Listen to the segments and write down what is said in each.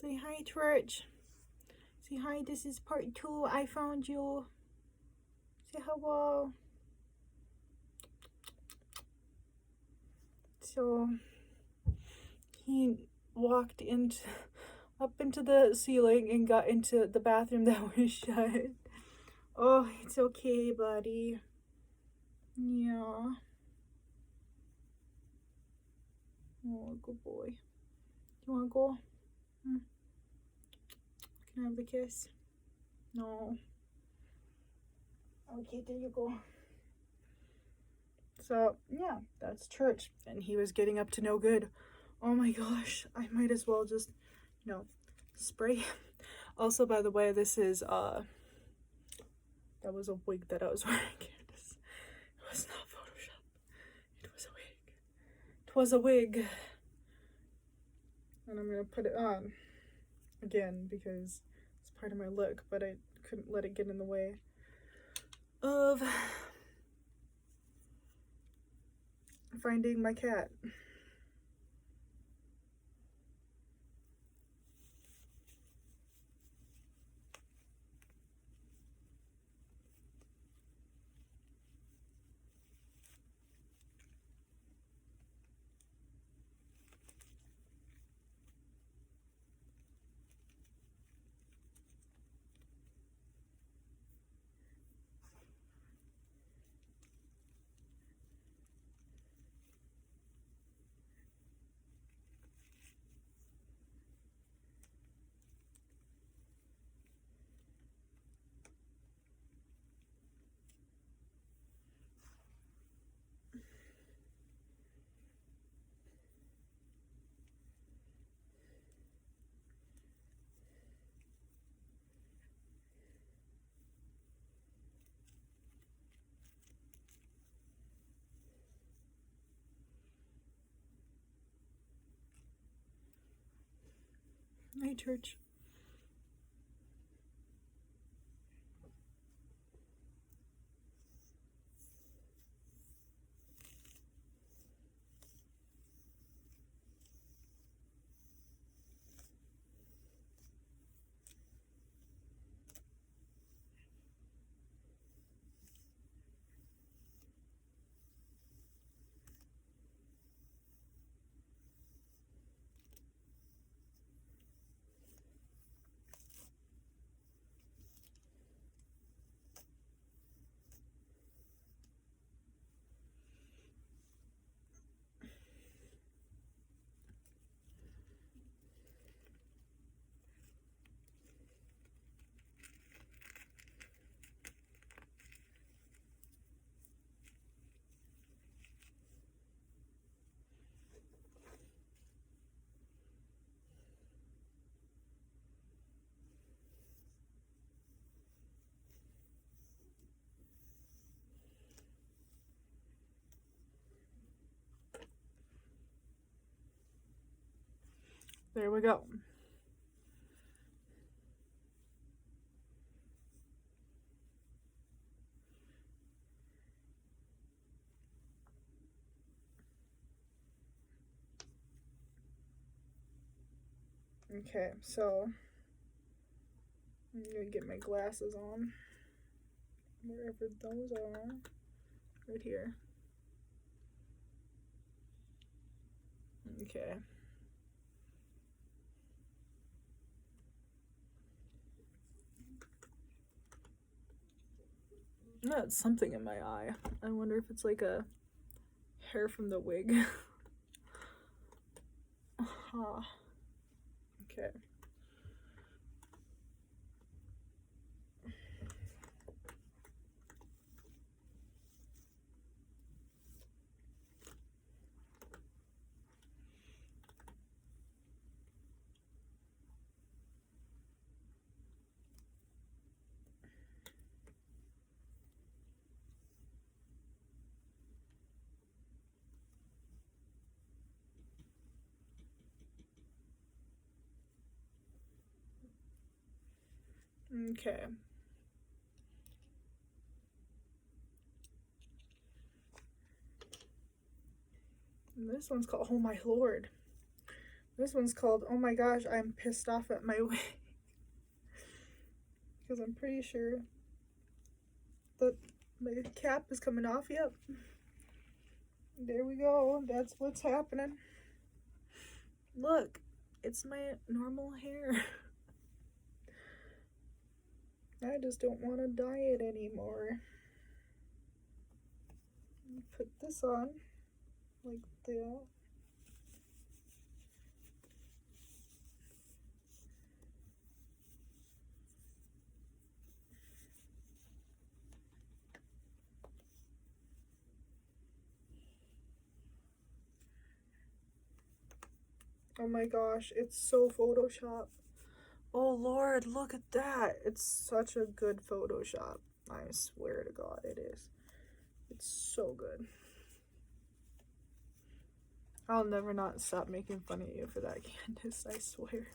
Say hi, church. Say hi, this is part 2. I found you. Say hello. So he walked up into the ceiling and got into the bathroom that was shut. Oh, it's okay, buddy. Yeah. Oh, good boy. You wanna go? Can I have the kiss? No. Okay, there you go. So, yeah, that's church. And he was getting up to no good. Oh my gosh, I might as well just, spray. Also, by the way, this is, that was a wig that I was wearing. It was not Photoshop. It was a wig. It was a wig. And I'm gonna put it on again because it's part of my look, but I couldn't let it get in the way of finding my cat. Hi, church. There we go. Okay, so I'm gonna get my glasses on. Wherever those are. Right here. Okay. That's something in my eye. I wonder if it's like a hair from the wig. Okay. Okay. And this one's called Oh My Lord. This one's called, oh my gosh, I'm pissed off at my wig. Because I'm pretty sure that my cap is coming off. Yep. There we go. That's what's happening. Look, it's my normal hair. I just don't want to dye it anymore. Put this on like that. Oh my gosh, it's so Photoshop. Oh Lord, look at that. It's such a good Photoshop. I swear to God it is. It's so good. I'll never not stop making fun of you for that, Candace, I swear.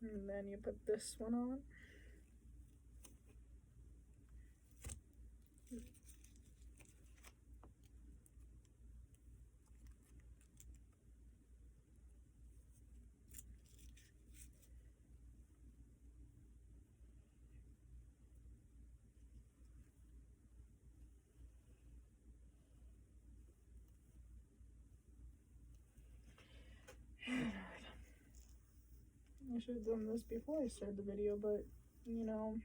And then you put this one on. I should have done this before I started the video, but you know,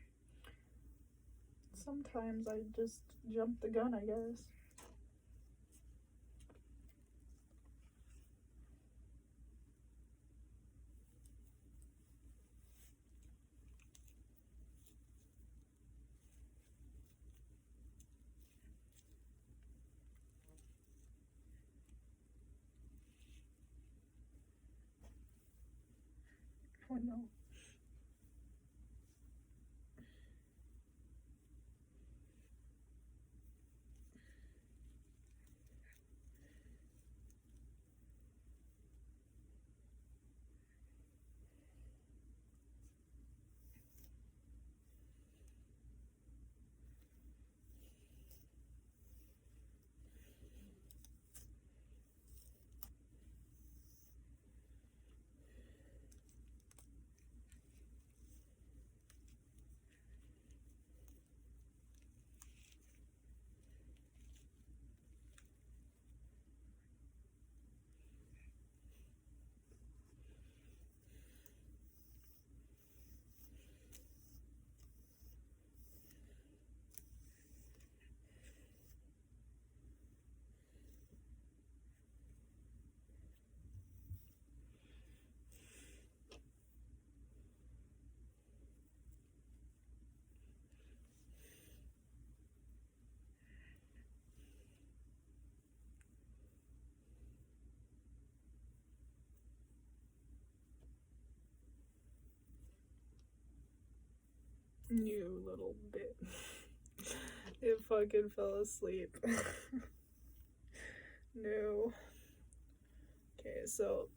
sometimes I just jump the gun, I guess. Oh no. You little bit. It fucking fell asleep. No. Okay, so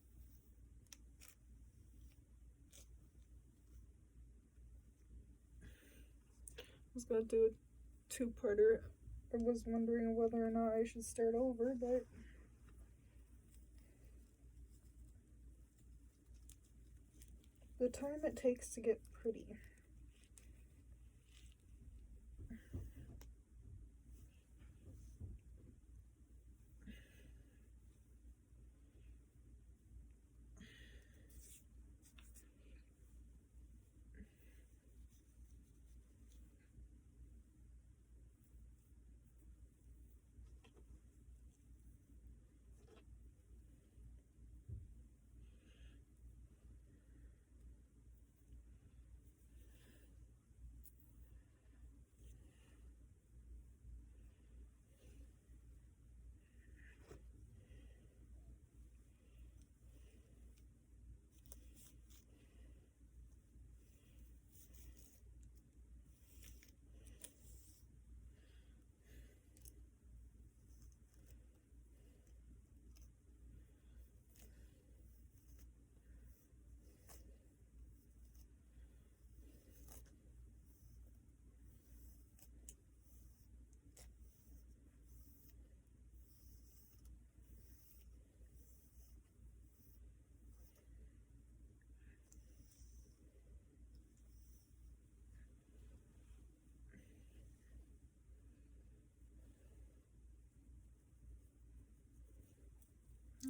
I was gonna do a two-parter. I was wondering whether or not I should start over, but the time it takes to get pretty.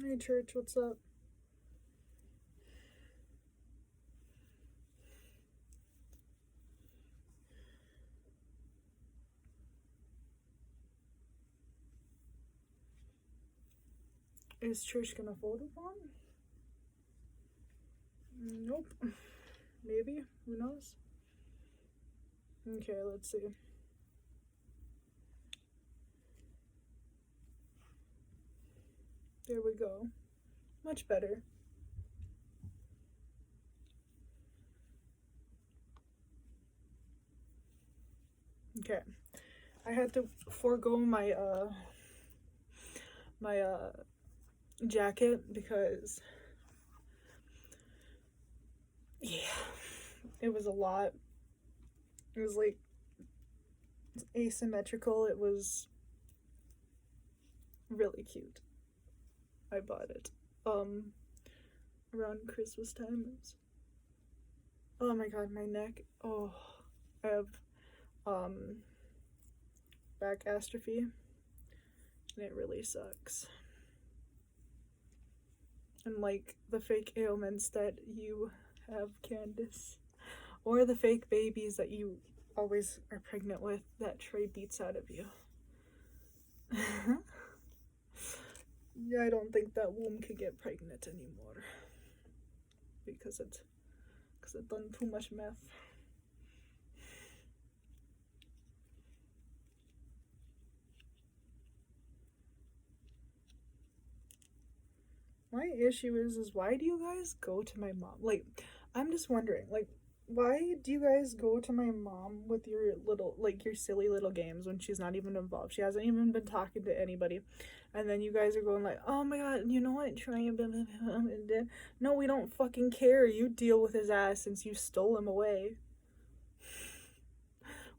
Hey, church, what's up? Is church gonna fold a bomb? Nope. Maybe. Who knows? Okay, let's see. There we go. Much better. Okay. I had to forego my jacket because yeah, it was a lot. It was like asymmetrical. It was really cute. I bought it around Christmas time. Oh my god, my neck. Oh, I have back atrophy and it really sucks. And like the fake ailments that you have, Candace, or the fake babies that you always are pregnant with that Trey beats out of you. Yeah, I don't think that womb could get pregnant anymore because it done too much meth. My issue is why do you guys go to my mom? Like, I'm just wondering, like, why do you guys go to my mom with your little, like, your silly little games when she's not even involved? She hasn't even been talking to anybody. And then you guys are going like, oh my god, you know what, Trey, no, we don't fucking care. You deal with his ass since you stole him away.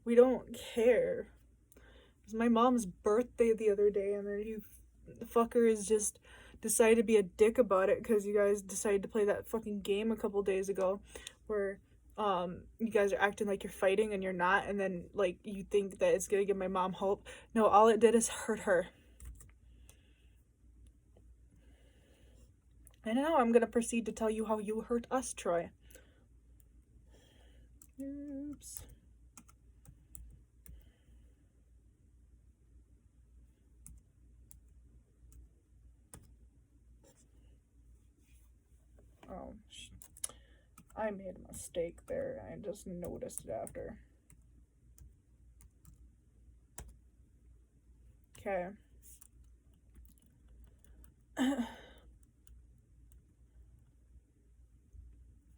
We don't care. It was my mom's birthday the other day, and then you fuckers just decided to be a dick about it because you guys decided to play that fucking game a couple days ago where you guys are acting like you're fighting and you're not, and then like you think that it's gonna give my mom hope. No, all it did is hurt her. And now I'm gonna proceed to tell you how you hurt us, Troy. Oops. Oh, I made a mistake there. I just noticed it after. Okay.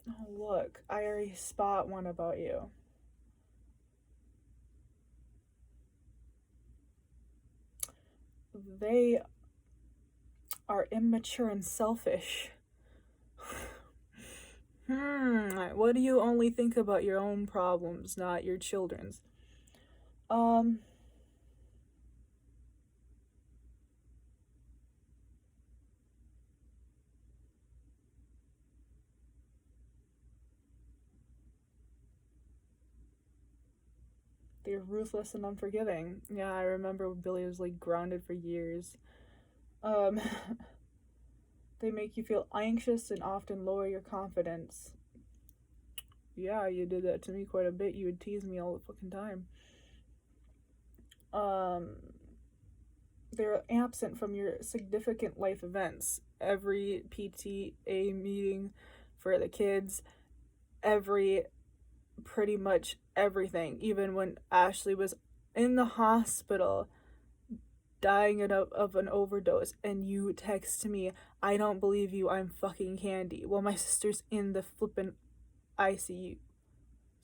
Oh, look. I already spot one about you. They are immature and selfish. What do you only think about your own problems, not your children's? They're ruthless and unforgiving. Yeah, I remember Billy was like grounded for years. They make you feel anxious and often lower your confidence. Yeah, you did that to me quite a bit. You would tease me all the fucking time. They're absent from your significant life events. Every PTA meeting for the kids, pretty much everything. Even when Ashley was in the hospital dying of an overdose and you text me, I don't believe you, I'm fucking Candy. Well, my sister's in the flippin' ICU.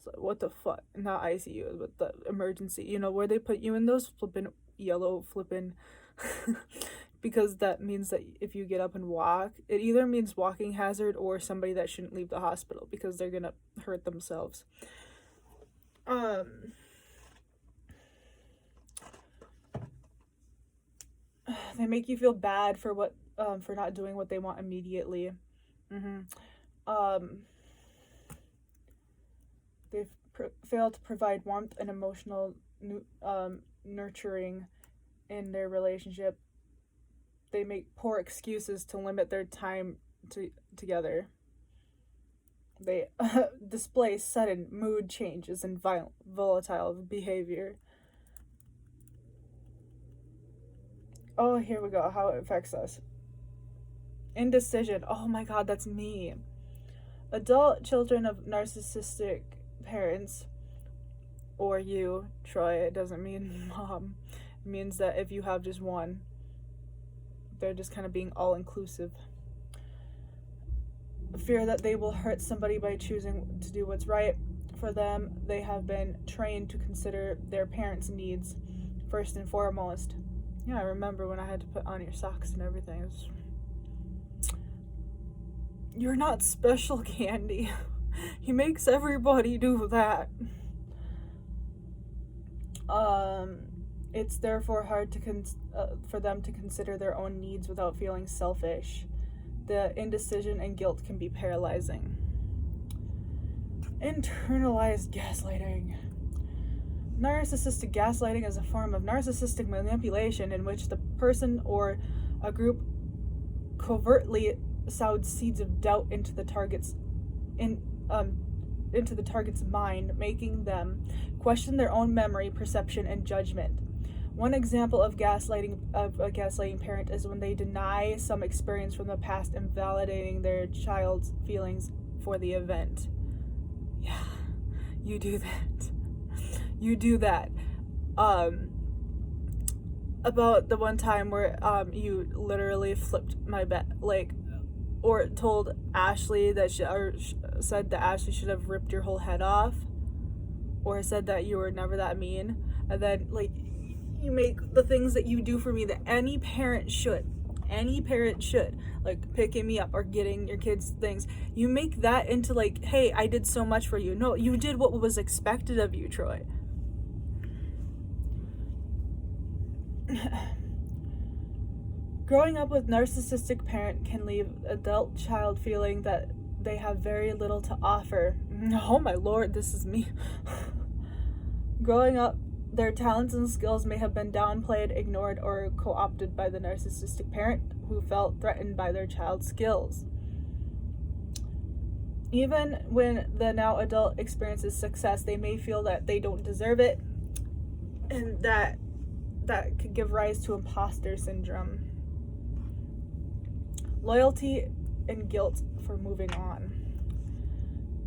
So what the fuck? Not ICU, but the emergency. You know, where they put you in those flippin' yellow flippin' because that means that if you get up and walk, it either means walking hazard or somebody that shouldn't leave the hospital because they're gonna hurt themselves. They make you feel bad for for not doing what they want immediately. They've failed to provide warmth and emotional nurturing in their relationship. they make poor excuses to limit their time together. They display sudden mood changes and volatile behavior. Oh, here we go. How it affects us. Indecision. Oh my god, that's me. Adult children of narcissistic parents, or you, Troy, it doesn't mean mom. It means that if you have just one, they're just kind of being all-inclusive. Fear that they will hurt somebody by choosing to do what's right for them. They have been trained to consider their parents' needs first and foremost. Yeah, I remember when I had to put on your socks and everything. You're not special, Candy. He makes everybody do that. It's therefore hard to for them to consider their own needs without feeling selfish. The indecision and guilt can be paralyzing. Internalized gaslighting. Narcissistic gaslighting is a form of narcissistic manipulation in which the person or a group covertly sows seeds of doubt into the target's mind, making them question their own memory, perception, and judgment. One example of a gaslighting parent is when they deny some experience from the past, invalidating their child's feelings for the event. Yeah, you do that. You do that. About the one time where you literally flipped my bed, like, or told Ashley that said that Ashley should have ripped your whole head off, or said that you were never that mean, and then like you make the things that you do for me that any parent should, like picking me up or getting your kids things, you make that into like, hey, I did so much for you. No, you did what was expected of you, Troy. Growing up with narcissistic parent can leave adult child feeling that they have very little to offer. Oh my lord, this is me. Growing up, their talents and skills may have been downplayed, ignored, or co-opted by the narcissistic parent who felt threatened by their child's skills. Even when the now adult experiences success, they may feel that they don't deserve it, and that could give rise to imposter syndrome. Loyalty and guilt for moving on.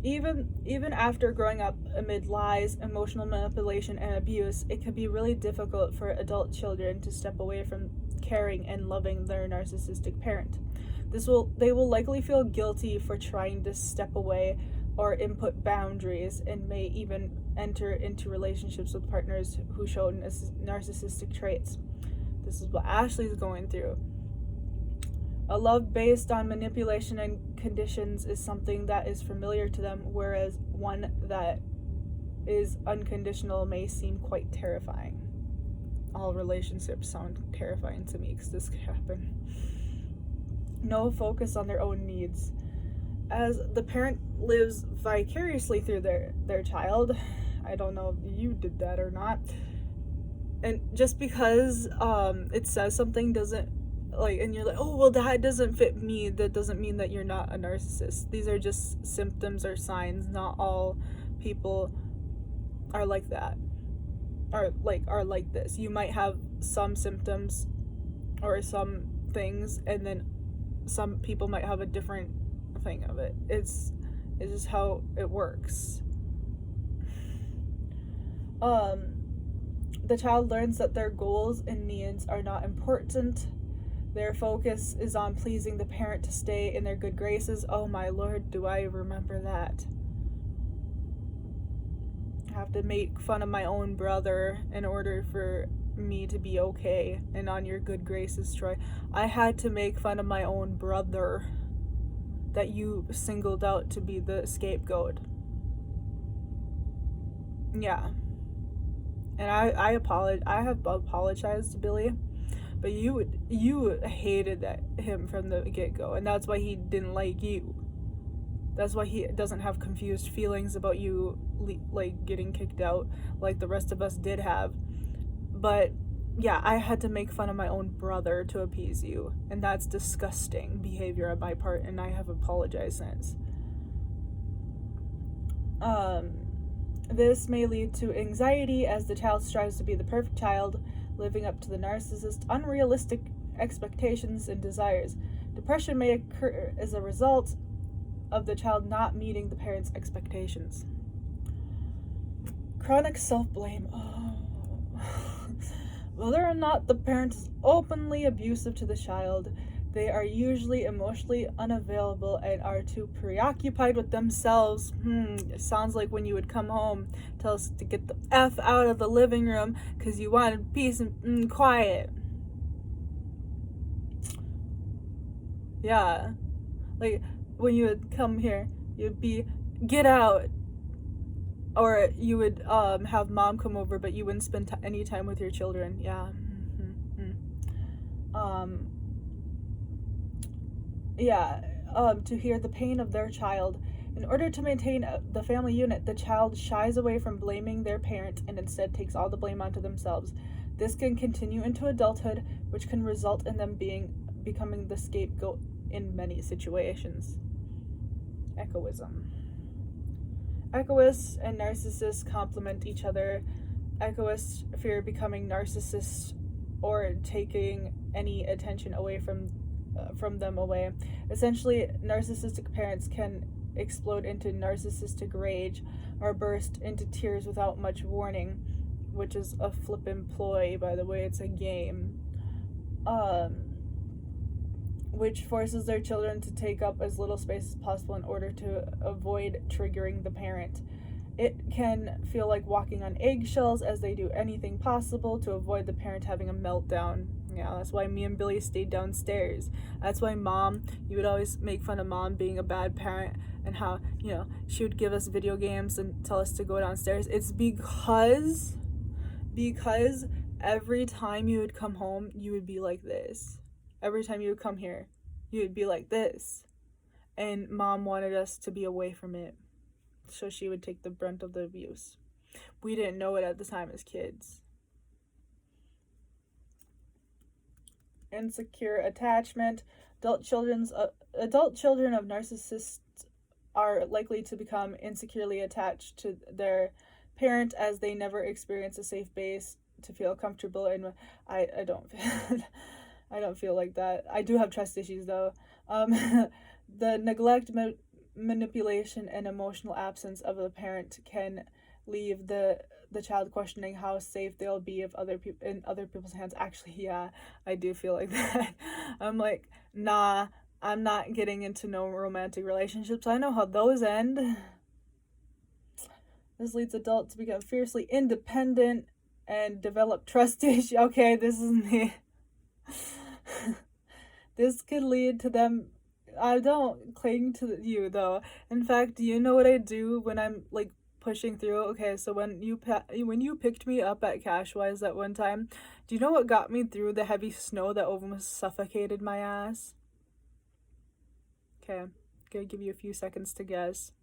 Even after growing up amid lies, emotional manipulation, and abuse, it can be really difficult for adult children to step away from caring and loving their narcissistic parent. They will likely feel guilty for trying to step away or input boundaries, and may even enter into relationships with partners who show narcissistic traits. This is what Ashley's going through. A love based on manipulation and conditions is something that is familiar to them, whereas one that is unconditional may seem quite terrifying. All relationships sound terrifying to me because this could happen. No focus on their own needs. As the parent lives vicariously through their child, I don't know if you did that or not, and just because it says something doesn't, like, and you're like, oh, well, that doesn't fit me, that doesn't mean that you're not a narcissist. These are just symptoms or signs. Not all people are like that, are like this. You might have some symptoms or some things, and then some people might have a different thing of it. It's just how it works. The child learns that their goals and needs are not important. Their focus is on pleasing the parent to stay in their good graces. Oh my lord, do I remember that. I have to make fun of my own brother in order for me to be okay and on your good graces, Troy. I had to make fun of my own brother that you singled out to be the scapegoat. Yeah. And I have apologized to Billy, but you hated him from the get-go, and that's why he didn't like you. That's why he doesn't have confused feelings about you like getting kicked out like the rest of us did have. But yeah, I had to make fun of my own brother to appease you, and that's disgusting behavior on my part, and I have apologized since. This may lead to anxiety as the child strives to be the perfect child, living up to the narcissist's unrealistic expectations and desires. Depression may occur as a result of the child not meeting the parents' expectations. Chronic self-blame. Oh. Whether or not the parent is openly abusive to the child, they are usually emotionally unavailable and are too preoccupied with themselves. It sounds like when you would come home, tell us to get the F out of the living room because you wanted peace and quiet. Yeah. Like, when you would come here, you'd be, get out. Or you would have mom come over, but you wouldn't spend any time with your children. Yeah. To hear the pain of their child. In order to maintain the family unit, the child shies away from blaming their parent and instead takes all the blame onto themselves. This can continue into adulthood, which can result in them becoming the scapegoat in many situations. Egoism. Egoists and narcissists complement each other. Egoists fear becoming narcissists or taking any attention away from them away. Essentially, narcissistic parents can explode into narcissistic rage or burst into tears without much warning, which is a flippin' ploy, by the way. It's a game. Which forces their children to take up as little space as possible in order to avoid triggering the parent. It can feel like walking on eggshells as they do anything possible to avoid the parent having a meltdown. Yeah, that's why me and Billy stayed downstairs. That's why you would always make fun of mom being a bad parent and how, she would give us video games and tell us to go downstairs. It's because every time you would come home, you would be like this. Every time you would come here, you would be like this. And mom wanted us to be away from it, so she would take the brunt of the abuse. We didn't know it at the time as kids. Insecure attachment. Adult children of narcissists are likely to become insecurely attached to their parent as they never experience a safe base to feel comfortable in. I don't I don't feel like that. I do have trust issues, though. The neglect, manipulation, and emotional absence of the parent can leave the child questioning how safe they'll be if in other people's hands. Actually, yeah, I do feel like that. I'm like, nah, I'm not getting into no romantic relationships. I know how those end. This leads adults to become fiercely independent and develop trust issues. Okay, this is me. This could lead to them. I don't cling to you, though. In fact, do you know what I do when I'm like pushing through? Okay, so when you picked me up at Cashwise that one time, do you know what got me through the heavy snow that almost suffocated my ass? Okay, gonna give you a few seconds to guess.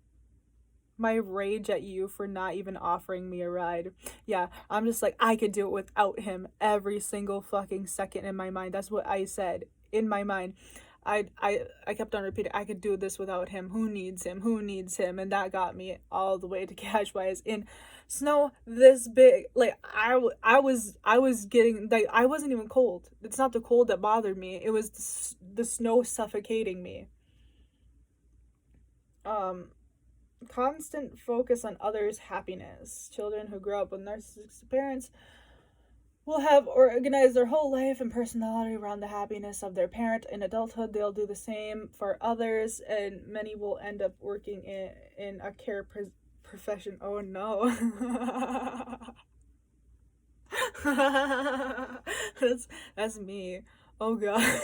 My rage at you for not even offering me a ride. Yeah, I'm just like, I could do it without him every single fucking second in my mind. That's what I said in my mind. I kept on repeating, I could do this without him. Who needs him? Who needs him? And that got me all the way to Cashwise in snow this big. Like I was getting, like, I wasn't even cold. It's not the cold that bothered me. It was the snow suffocating me. Constant focus on others' happiness. Children who grow up with narcissistic parents will have organized their whole life and personality around the happiness of their parent. In adulthood, they'll do the same for others, and many will end up working in a care profession. Oh no. That's me. Oh god.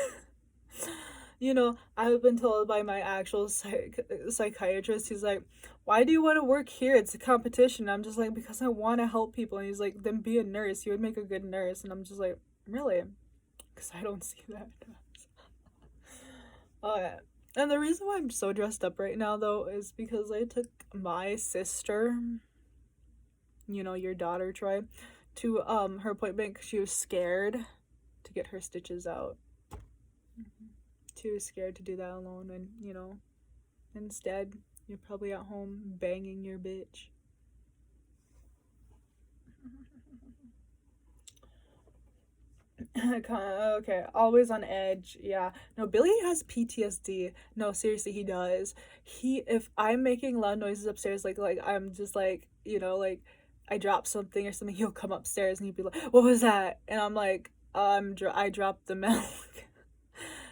I've been told by my actual psychiatrist, he's like, why do you want to work here? It's a competition. I'm just like, because I want to help people. And he's like, then be a nurse. You would make a good nurse. And I'm just like, really? Because I don't see that. And the reason why I'm so dressed up right now, though, is because I took my sister, your daughter, Troy, to her appointment because she was scared to get her stitches out. Too scared to do that alone, and you know, instead you're probably at home banging your bitch. Okay, always on edge. Yeah, no, Billy has PTSD. No, seriously, he does. If I'm making loud noises upstairs, like I'm just like, you know, like I drop something or something, he'll come upstairs and he'll be like, "What was that?" And I'm like, I dropped the milk."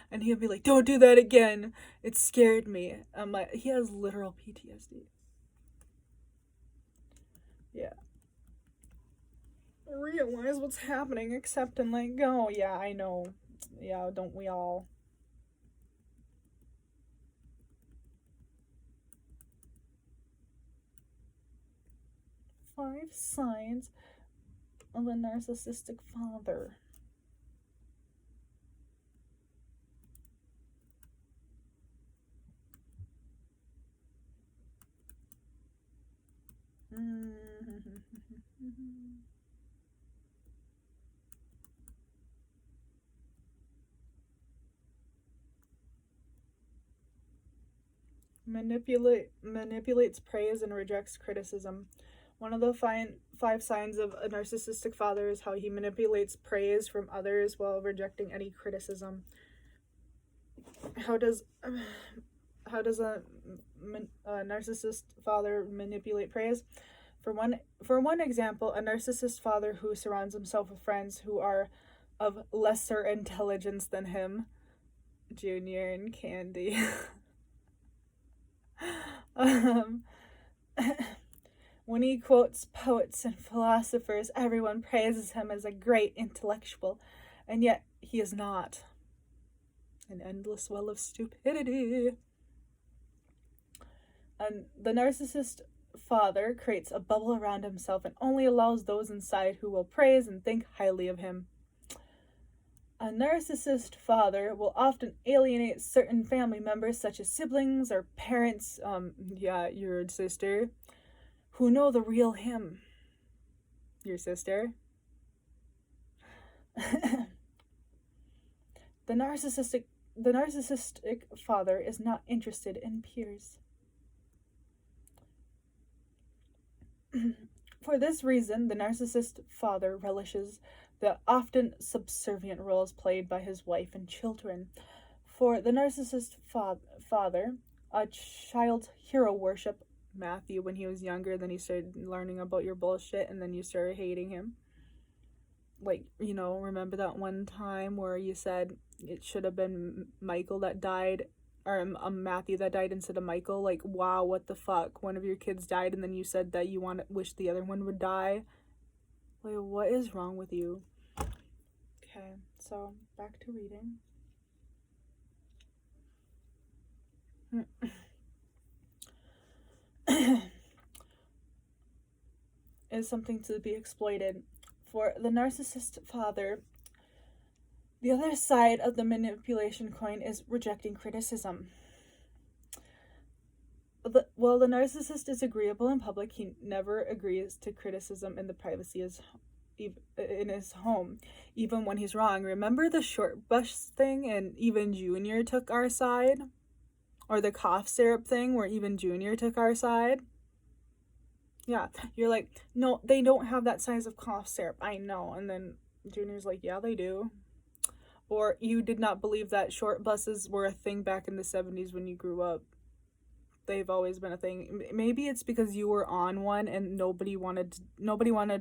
And he'll be like, "Don't do that again. It scared me." I'm like, he has literal PTSD. Yeah. Realize what's happening, accept and let go. Yeah, I know. Yeah, don't we all? Five signs of a narcissistic father. Manipulates praise and rejects criticism. One of the five signs of a narcissistic father is how he manipulates praise from others while rejecting any criticism. How does a narcissist father manipulate praise? For one example, a narcissist father who surrounds himself with friends who are of lesser intelligence than him, Junior and Candy. When he quotes poets and philosophers, everyone praises him as a great intellectual, and yet he is not. An endless well of stupidity. And the narcissist father creates a bubble around himself and only allows those inside who will praise and think highly of him. A narcissist father will often alienate certain family members, such as siblings or parents, your sister, who know the real him. Your sister. The narcissistic father is not interested in peers. For this reason, the narcissist father relishes the often subservient roles played by his wife and children. For the narcissist father, a child hero worship Matthew when he was younger, then he started learning about your bullshit, and then you started hating him. Like, you know, remember that one time where you said it should have been Michael that died, or Matthew that died instead of Michael? Like, wow, what the fuck? One of your kids died, and then you said that you wish the other one would die. Like, what is wrong with you? Okay, so back to reading. Is something to be exploited. For the narcissist father, the other side of the manipulation coin is rejecting criticism. While the narcissist is agreeable in public, he never agrees to criticism in the privacy in his home, even when he's wrong. Remember the short bus thing, and even Junior took our side? Or the cough syrup thing where even Junior took our side? Yeah, you're like, no, they don't have that size of cough syrup. I know. And then Junior's like, yeah, they do. Or you did not believe that short buses were a thing back in the 70s when you grew up. They've always been a thing. Maybe it's because you were on one and nobody wanted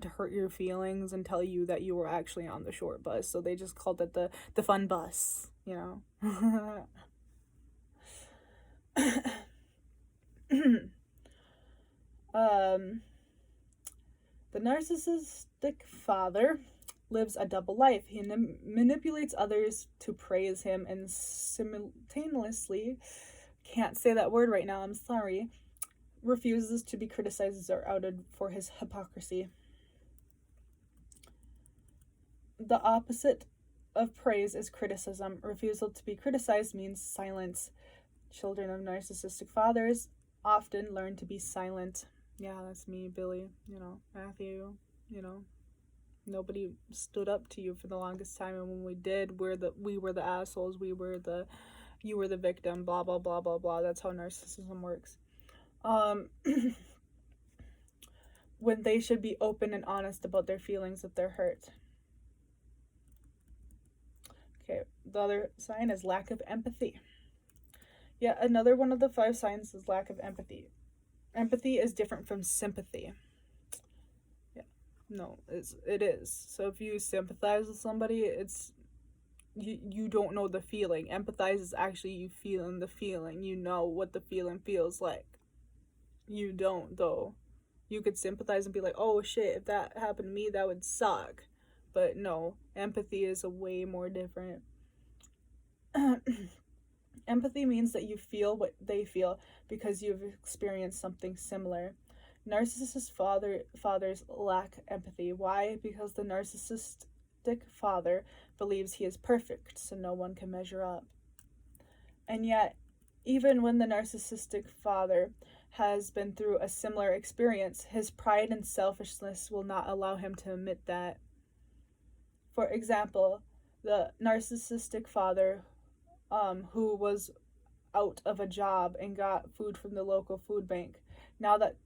to hurt your feelings and tell you that you were actually on the short bus. So they just called it the fun bus, you know. The narcissistic father lives a double life. He manipulates others to praise him and simultaneously, can't say that word right now, I'm sorry, refuses to be criticized or outed for his hypocrisy. The opposite of praise is criticism. Refusal to be criticized means silence. Children of narcissistic fathers often learn to be silent. Yeah, that's me, Billy, you know, Matthew, you know. Nobody stood up to you for the longest time, and when we did, we were the assholes. You were the victim. Blah blah blah blah blah. That's how narcissism works. When they should be open and honest about their feelings if they're hurt. Okay, the other sign is lack of empathy. Yeah, another one of the 5 signs is lack of empathy. Empathy is different from sympathy. Yeah, no, it is. So if you sympathize with somebody, it's you don't know the feeling. Empathize is actually you feeling the feeling. You know what the feeling feels like. You don't, though. You could sympathize and be like, oh shit, if that happened to me, that would suck. But no, empathy is a way more different. Empathy means that you feel what they feel because you've experienced something similar. Narcissist fathers lack empathy. Why? Because the narcissistic father believes he is perfect, so no one can measure up. And yet, even when the narcissistic father has been through a similar experience, his pride and selfishness will not allow him to admit that. For example, the narcissistic father who was out of a job and got food from the local food bank. Now that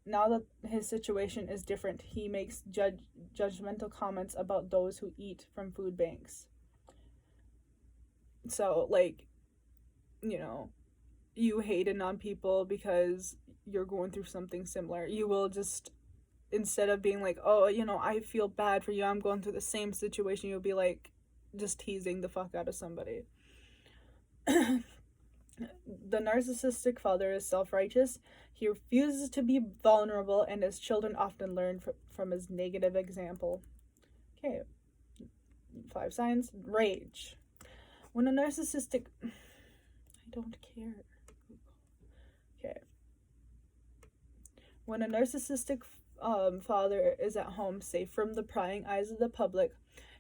his situation is different, he makes judgmental comments about those who eat from food banks. So, like, you know, you hating on people because you're going through something similar. You will just, instead of being like, oh, you know, I feel bad for you, I'm going through the same situation, you'll be like, just teasing the fuck out of somebody. The narcissistic father is self-righteous. He refuses to be vulnerable, and his children often learn from his negative example. Okay, 5 signs. Rage. When a narcissistic... I don't care. Okay. When a narcissistic father is at home, safe from the prying eyes of the public,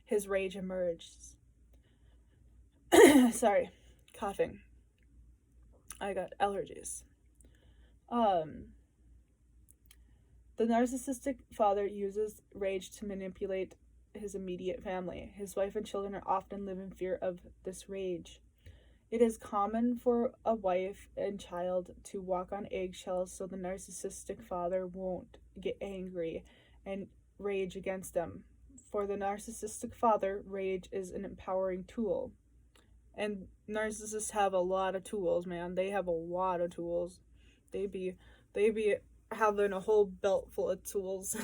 his rage emerges. Sorry, coughing. I got allergies. The narcissistic father uses rage to manipulate his immediate family. His wife and children often live in fear of this rage. It is common for a wife and child to walk on eggshells so the narcissistic father won't get angry and rage against them. For the narcissistic father, rage is an empowering tool. And narcissists have a lot of tools, man. They have a lot of tools. They be having a whole belt full of tools.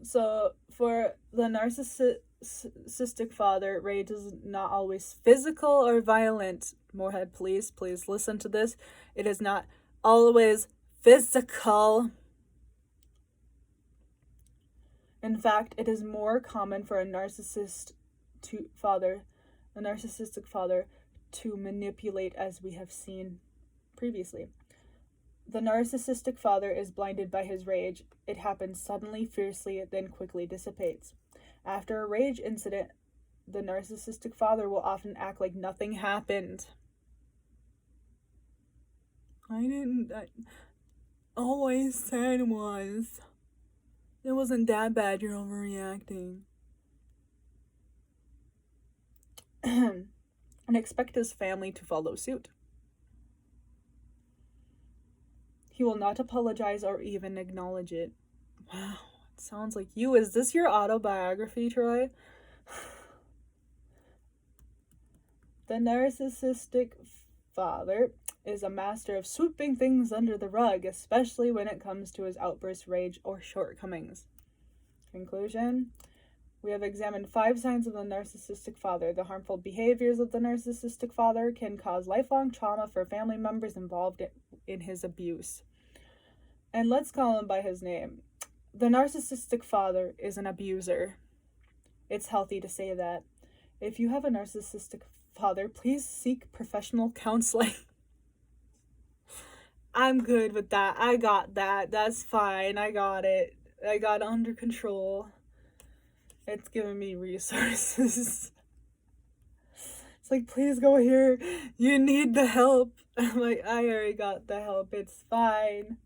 So for the narcissistic father, rage is not always physical or violent. Moorhead, please listen to this. It is not always physical. In fact, it is more common for a narcissistic father to manipulate, as we have seen previously. The narcissistic father is blinded by his rage. It happens suddenly, fiercely, then quickly dissipates. After a rage incident, the narcissistic father will often act like nothing happened. I always said it was. It wasn't that bad, you're overreacting. And expect his family to follow suit. He will not apologize or even acknowledge it. Wow, it sounds like you. Is this your autobiography, Troy? The narcissistic father is a master of sweeping things under the rug, especially when it comes to his outburst, rage, or shortcomings. Conclusion: we have examined 5 signs of the narcissistic father. The harmful behaviors of the narcissistic father can cause lifelong trauma for family members involved in his abuse. And let's call him by his name. The narcissistic father is an abuser. It's healthy to say that. If you have a narcissistic father, please seek professional counseling. I'm good with that. I got that. That's fine. I got it. I got it under control. It's giving me resources. It's like, please go here. You need the help. I'm like, I already got the help. It's fine.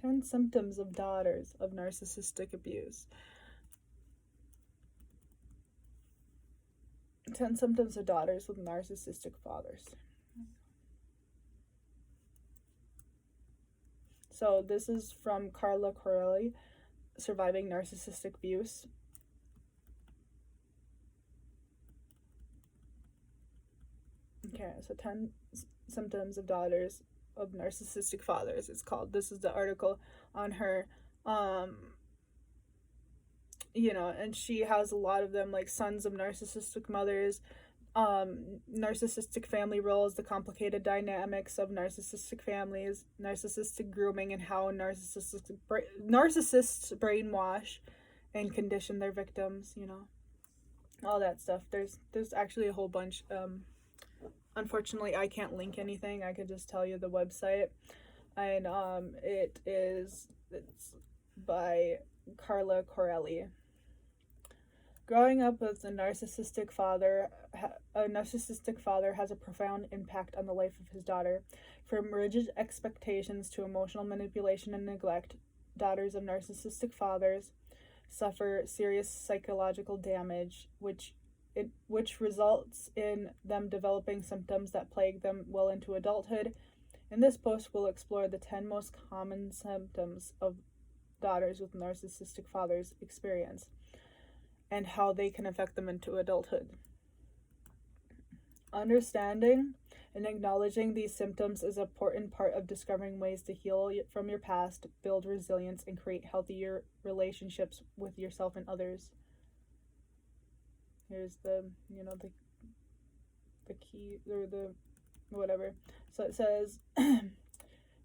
10 symptoms of daughters of narcissistic abuse. 10 symptoms of daughters with narcissistic fathers. So this is from Carla Corelli, Surviving Narcissistic Abuse. Okay, so 10 symptoms of daughters of narcissistic fathers, it's called. This is the article on her. And she has a lot of them, like sons of narcissistic mothers, narcissistic family roles, the complicated dynamics of narcissistic families, narcissistic grooming, and how narcissists brainwash and condition their victims, all that stuff. There's actually a whole bunch. Unfortunately, I can't link anything. I could just tell you the website, and it's by Carla Corelli. Growing up with a narcissistic father has a profound impact on the life of his daughter. From rigid expectations to emotional manipulation and neglect, daughters of narcissistic fathers suffer serious psychological damage, which results in them developing symptoms that plague them well into adulthood. In this post, we'll explore the 10 most common symptoms of daughters with narcissistic fathers experience and how they can affect them into adulthood. Understanding and acknowledging these symptoms is an important part of discovering ways to heal from your past, build resilience, and create healthier relationships with yourself and others. Here's the key, or the whatever. So it says,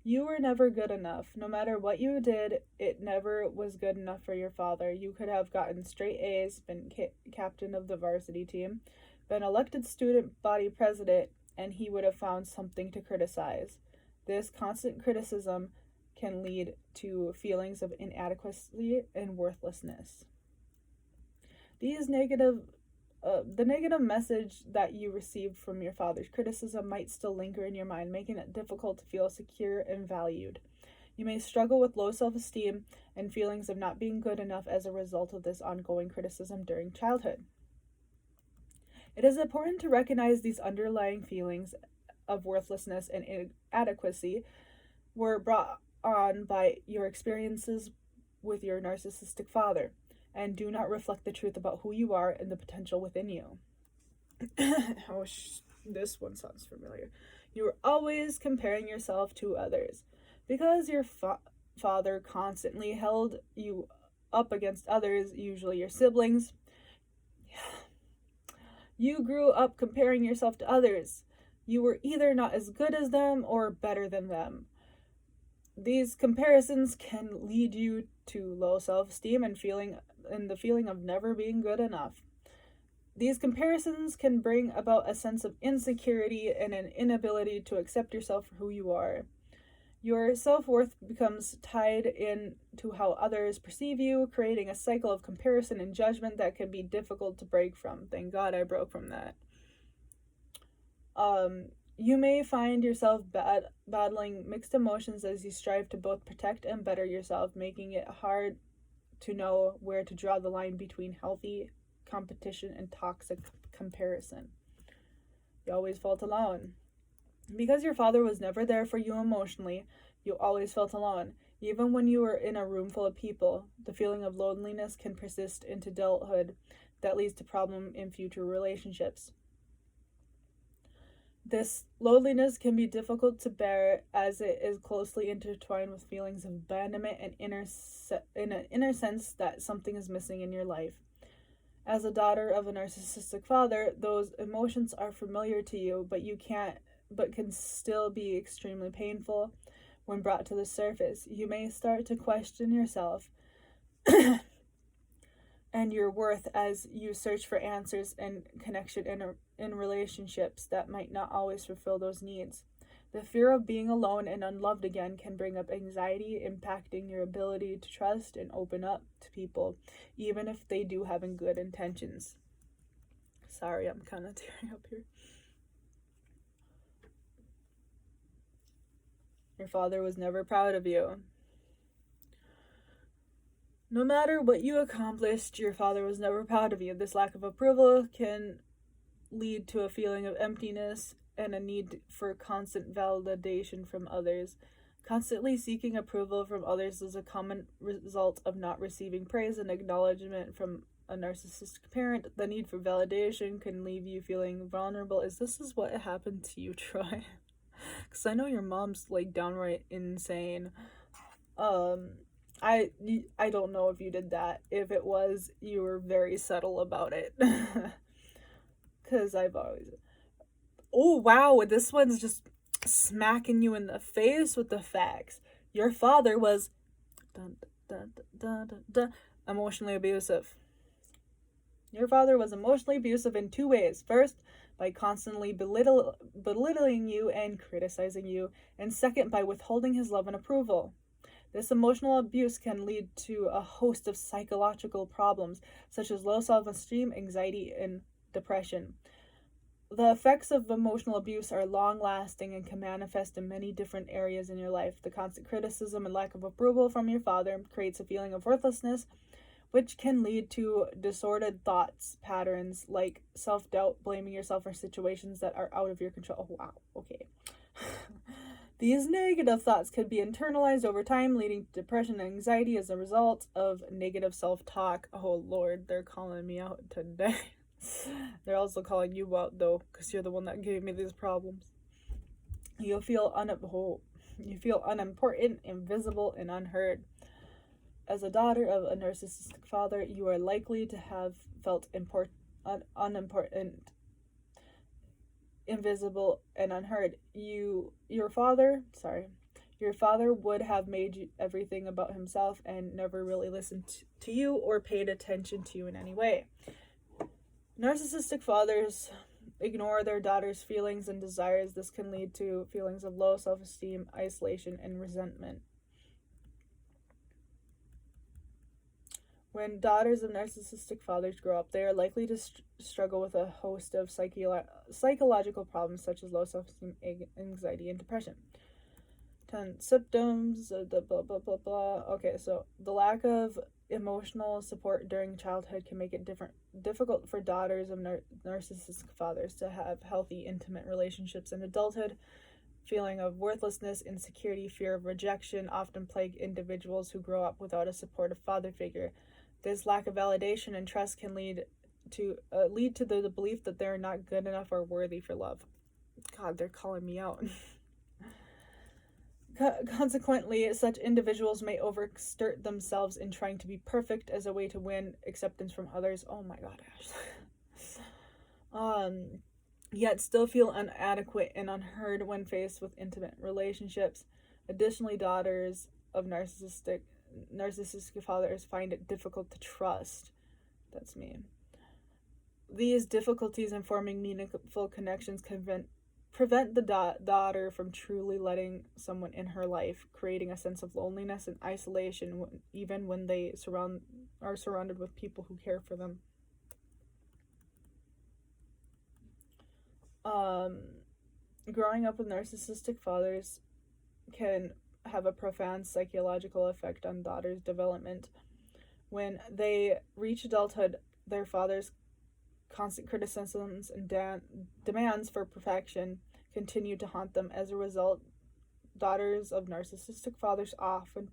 you were never good enough. No matter what you did, it never was good enough for your father. You could have gotten straight A's, been captain of the varsity team, been elected student body president, and he would have found something to criticize. This constant criticism can lead to feelings of inadequacy and worthlessness. The negative message that you received from your father's criticism might still linger in your mind, making it difficult to feel secure and valued. You may struggle with low self-esteem and feelings of not being good enough as a result of this ongoing criticism during childhood. It is important to recognize these underlying feelings of worthlessness and inadequacy were brought on by your experiences with your narcissistic father, and do not reflect the truth about who you are and the potential within you. This one sounds familiar. You are always comparing yourself to others. Because your father constantly held you up against others, usually your siblings, you grew up comparing yourself to others. You were either not as good as them or better than them. These comparisons can lead you to low self-esteem and the feeling of never being good enough. These comparisons can bring about a sense of insecurity and an inability to accept yourself for who you are. Your self-worth becomes tied in to how others perceive you, creating a cycle of comparison and judgment that can be difficult to break from. Thank God I broke from that. You may find yourself battling mixed emotions as you strive to both protect and better yourself, making it hard to know where to draw the line between healthy competition and toxic comparison. You always felt alone. Because your father was never there for you emotionally, you always felt alone. Even when you were in a room full of people, the feeling of loneliness can persist into adulthood that leads to problem in future relationships. This loneliness can be difficult to bear as it is closely intertwined with feelings of abandonment and in an inner sense that something is missing in your life. As a daughter of a narcissistic father, those emotions are familiar to you, but can still be extremely painful when brought to the surface. You may start to question yourself and your worth as you search for answers and connection in relationships that might not always fulfill those needs. The fear of being alone and unloved again can bring up anxiety, impacting your ability to trust and open up to people, even if they do have good intentions. Sorry, I'm kind of tearing up here. Your father was never proud of you. No matter what you accomplished, your father was never proud of you. This lack of approval can lead to a feeling of emptiness and a need for constant validation from others. Constantly seeking approval from others is a common result of not receiving praise and acknowledgement from a narcissistic parent. The need for validation can leave you feeling vulnerable. Is what happened to you, Troy? Because I know your mom's like downright insane. I don't know if you did that. If it was, you were very subtle about it. Because I've always... Oh, wow, this one's just smacking you in the face with the facts. Your father was emotionally abusive. Your father was emotionally abusive in 2 ways. First, by constantly belittling you and criticizing you, and second, by withholding his love and approval. This emotional abuse can lead to a host of psychological problems, such as low self-esteem, anxiety, and depression. The effects of emotional abuse are long-lasting and can manifest in many different areas in your life. The constant criticism and lack of approval from your father creates a feeling of worthlessness, which can lead to disordered thoughts patterns like self-doubt, blaming yourself for situations that are out of your control. Oh, wow, okay. These negative thoughts could be internalized over time, leading to depression and anxiety as a result of negative self-talk. Oh, Lord, they're calling me out today. They're also calling you out, though, because you're the one that gave me these problems. You feel unimportant, invisible, and unheard. As a daughter of a narcissistic father, you are likely to have felt unimportant, invisible, and unheard. Your father would have made you everything about himself and never really listened to you or paid attention to you in any way. Narcissistic fathers ignore their daughters' feelings and desires. This can lead to feelings of low self-esteem, isolation, and resentment. When daughters of narcissistic fathers grow up, they are likely to struggle with a host of psychological problems such as low self-esteem, anxiety, and depression. 10 symptoms, blah, blah, blah, blah. Okay, so the lack of emotional support during childhood can make it difficult for daughters of narcissistic fathers to have healthy, intimate relationships in adulthood. Feeling of worthlessness, insecurity, fear of rejection often plague individuals who grow up without a supportive father figure. This lack of validation and trust can lead to the belief that they're not good enough or worthy for love. God, they're calling me out. Consequently, such individuals may overexert themselves in trying to be perfect as a way to win acceptance from others. Oh my God, Ashley. Yet still feel inadequate and unheard when faced with intimate relationships. Additionally, daughters of narcissistic fathers find it difficult to trust. That's me. These difficulties in forming meaningful connections can prevent the daughter from truly letting someone in her life, creating a sense of loneliness and isolation even when they are surrounded with people who care for them. Growing up with narcissistic fathers can have a profound psychological effect on daughters' development. When they reach adulthood, their father's constant criticisms and demands for perfection continue to haunt them. As a result, daughters of narcissistic fathers often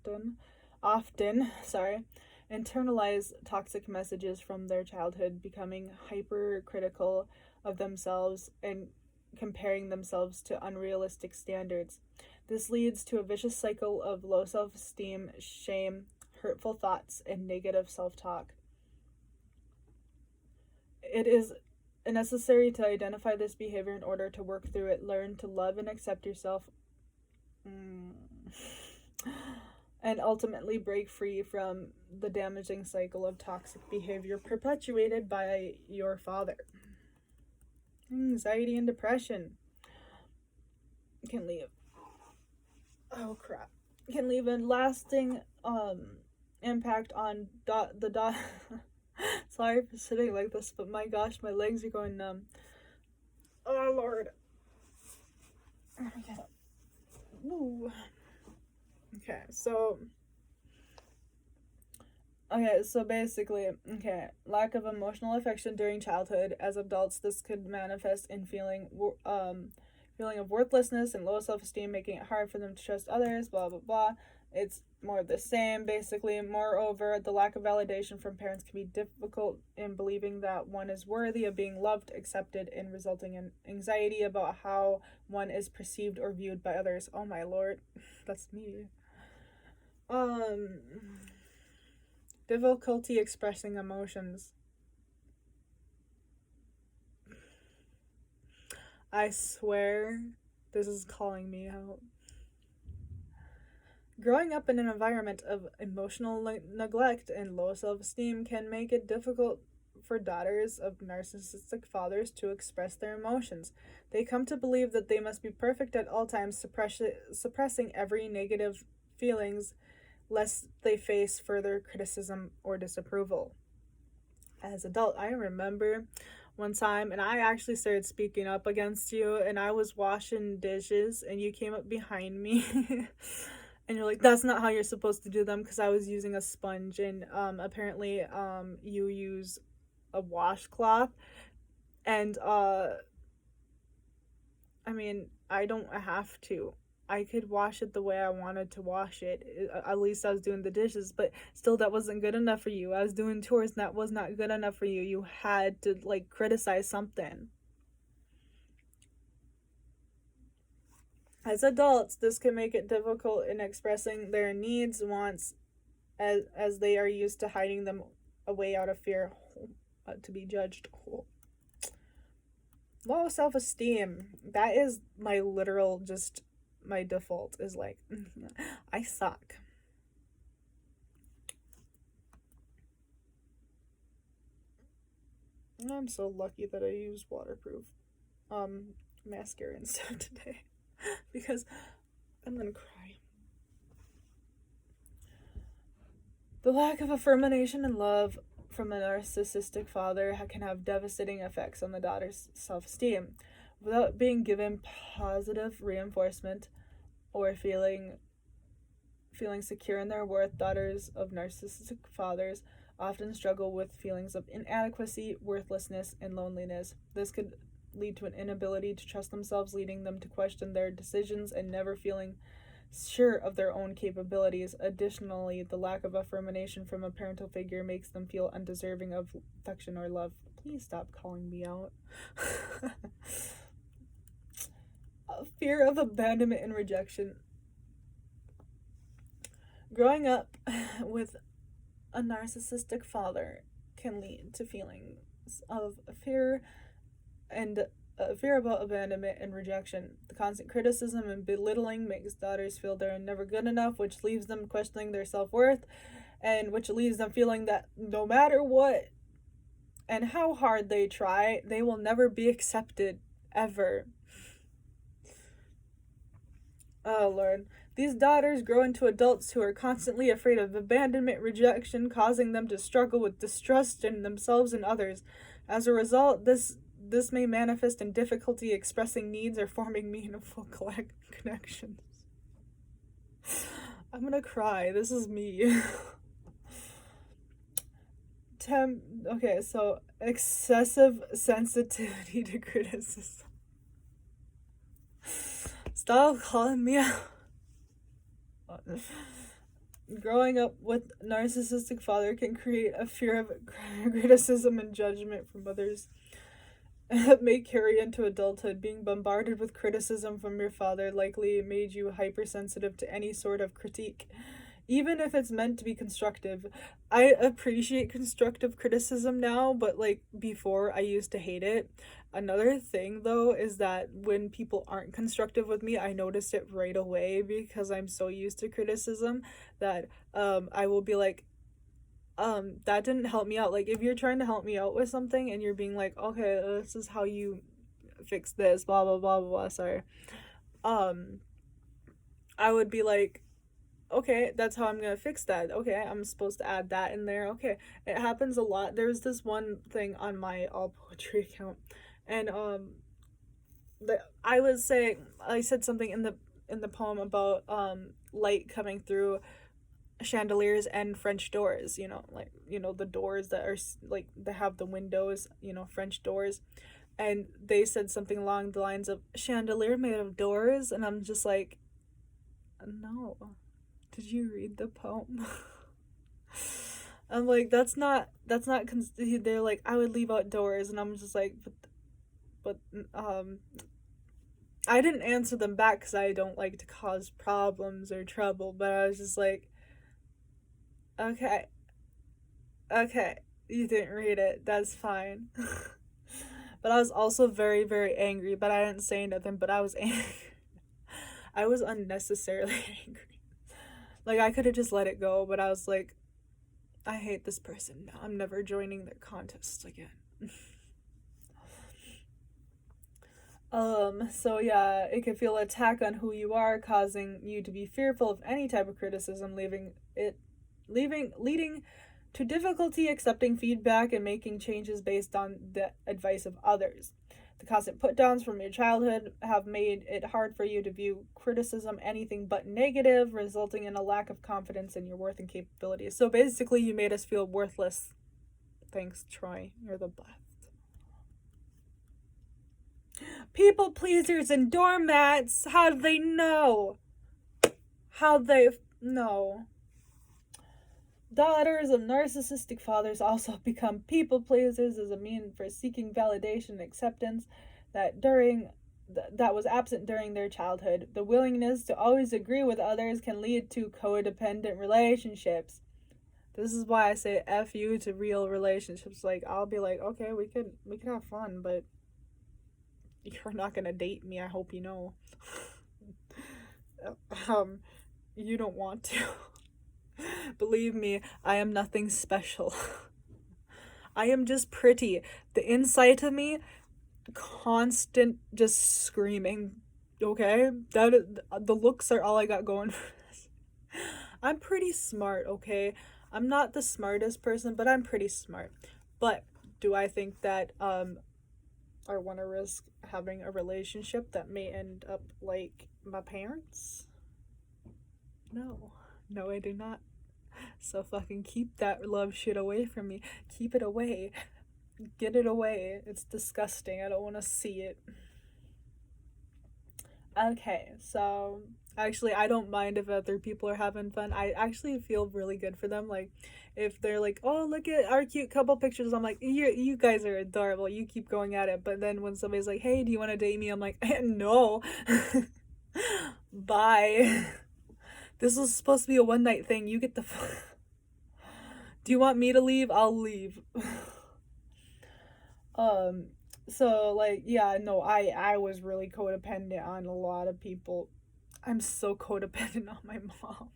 internalize toxic messages from their childhood, becoming hypercritical of themselves and comparing themselves to unrealistic standards. This leads to a vicious cycle of low self-esteem, shame, hurtful thoughts, and negative self-talk. It is necessary to identify this behavior in order to work through it, learn to love and accept yourself, and ultimately break free from the damaging cycle of toxic behavior perpetuated by your father. Anxiety and depression can leave a lasting impact on sorry for sitting like this, but my gosh, my legs are going numb. Oh Lord. Ooh. Okay, so Okay, so basically, lack of emotional affection during childhood. As adults, this could manifest in feeling of worthlessness and low self-esteem, making it hard for them to trust others, blah blah blah. It's more of the same, basically. Moreover, the lack of validation from parents can be difficult in believing that one is worthy of being loved, accepted, and resulting in anxiety about how one is perceived or viewed by others. Oh my lord, that's me. Um, Difficulty expressing emotions. I swear, this is calling me out. Growing up in an environment of emotional neglect and low self esteem can make it difficult for daughters of narcissistic fathers to express their emotions. They come to believe that they must be perfect at all times, suppressing every negative feelings lest they face further criticism or disapproval. As adult, I remember one time, and I actually started speaking up against you, and I was washing dishes and you came up behind me and you're like, that's not how you're supposed to do them, because I was using a sponge, and apparently you use a washcloth, and I mean, I don't have to. I could wash it the way I wanted to wash it. At least I was doing the dishes, but still, that wasn't good enough for you. I was doing chores, and that was not good enough for you. You had to, like, criticize something. As adults, this can make it difficult in expressing their needs, wants, as they are used to hiding them away out of fear to be judged. Low self esteem. That is my literal, just my default is like, I suck. I'm so lucky that I used waterproof mascara instead today because I'm gonna cry. The lack of affirmation and love from a narcissistic father can have devastating effects on the daughter's self-esteem. Without being given positive reinforcement or feeling secure in their worth, daughters of narcissistic fathers often struggle with feelings of inadequacy, worthlessness, and loneliness. This could lead to an inability to trust themselves, leading them to question their decisions and never feeling sure of their own capabilities. Additionally, the lack of affirmation from a parental figure makes them feel undeserving of affection or love. Please stop calling me out. Fear of abandonment and rejection. Growing up with a narcissistic father can lead to feelings of fear and fear about abandonment and rejection. The constant criticism and belittling makes daughters feel they're never good enough, which leaves them questioning their self-worth, and which leaves them feeling that no matter what and how hard they try, they will never be accepted, ever. Oh, Lord. These daughters grow into adults who are constantly afraid of abandonment, rejection, causing them to struggle with distrust in themselves and others. As a result, this may manifest in difficulty expressing needs or forming meaningful connections. I'm gonna cry. This is me. Okay, so excessive sensitivity to criticism. Stop calling me out. Growing up with a narcissistic father can create a fear of criticism and judgment from others. It may carry into adulthood. Being bombarded with criticism from your father likely made you hypersensitive to any sort of critique, even if it's meant to be constructive. I appreciate constructive criticism now, but like before, I used to hate it. Another thing though is that when people aren't constructive with me, I notice it right away because I'm so used to criticism that I will be like, that didn't help me out. Like, if you're trying to help me out with something and you're being like, okay, this is how you fix this, blah blah blah blah blah, sorry, I would be like, okay, that's how I'm gonna fix that. Okay, I'm supposed to add that in there. Okay, it happens a lot. There's this one thing on my all poetry account, and I said something in the poem about light coming through, chandeliers and French doors, like, the doors that are like, they have the windows, French doors. And they said something along the lines of chandelier made of doors, and I'm just like, no. Did you read the poem? I'm like, they're like, I would leave outdoors, and I'm just like, but I didn't answer them back because I don't like to cause problems or trouble, but I was just like, okay, you didn't read it, that's fine. But I was also very, very angry, but I didn't say nothing, but I was angry. I was unnecessarily angry. Like, I could have just let it go, but I was like, I hate this person. I'm never joining their contests again. So yeah, it can feel attack on who you are, causing you to be fearful of any type of criticism, leading to difficulty accepting feedback and making changes based on the advice of others. The constant put-downs from your childhood have made it hard for you to view criticism anything but negative, resulting in a lack of confidence in your worth and capabilities. So basically, you made us feel worthless. Thanks, Troy. You're the best. People pleasers and doormats. How do they know? Daughters of narcissistic fathers also become people pleasers as a means for seeking validation and acceptance that was absent during their childhood. The willingness to always agree with others can lead to codependent relationships. This is why I say F you to real relationships. Like, I'll be like, okay, we could have fun, but you're not gonna date me, I hope you know. You don't want to. Believe me, I am nothing special. I am just pretty. The inside of me, constant just screaming. Okay? The looks are all I got going for this. I'm pretty smart, okay? I'm not the smartest person, but I'm pretty smart. But do I think that I want to risk having a relationship that may end up like my parents? No, I do not. So fucking keep that love shit away from me. Keep it away. Get it away. It's disgusting. I don't want to see it. Okay, so actually, I don't mind if other people are having fun. I actually feel really good for them. Like, if they're like, oh, look at our cute couple pictures, I'm like, you guys are adorable. You keep going at it. But then when somebody's like, hey, do you want to date me? I'm like, no. Bye. This was supposed to be a one night thing. You get the Do you want me to leave? I'll leave. So like, yeah, no, I was really codependent on a lot of people. I'm so codependent on my mom.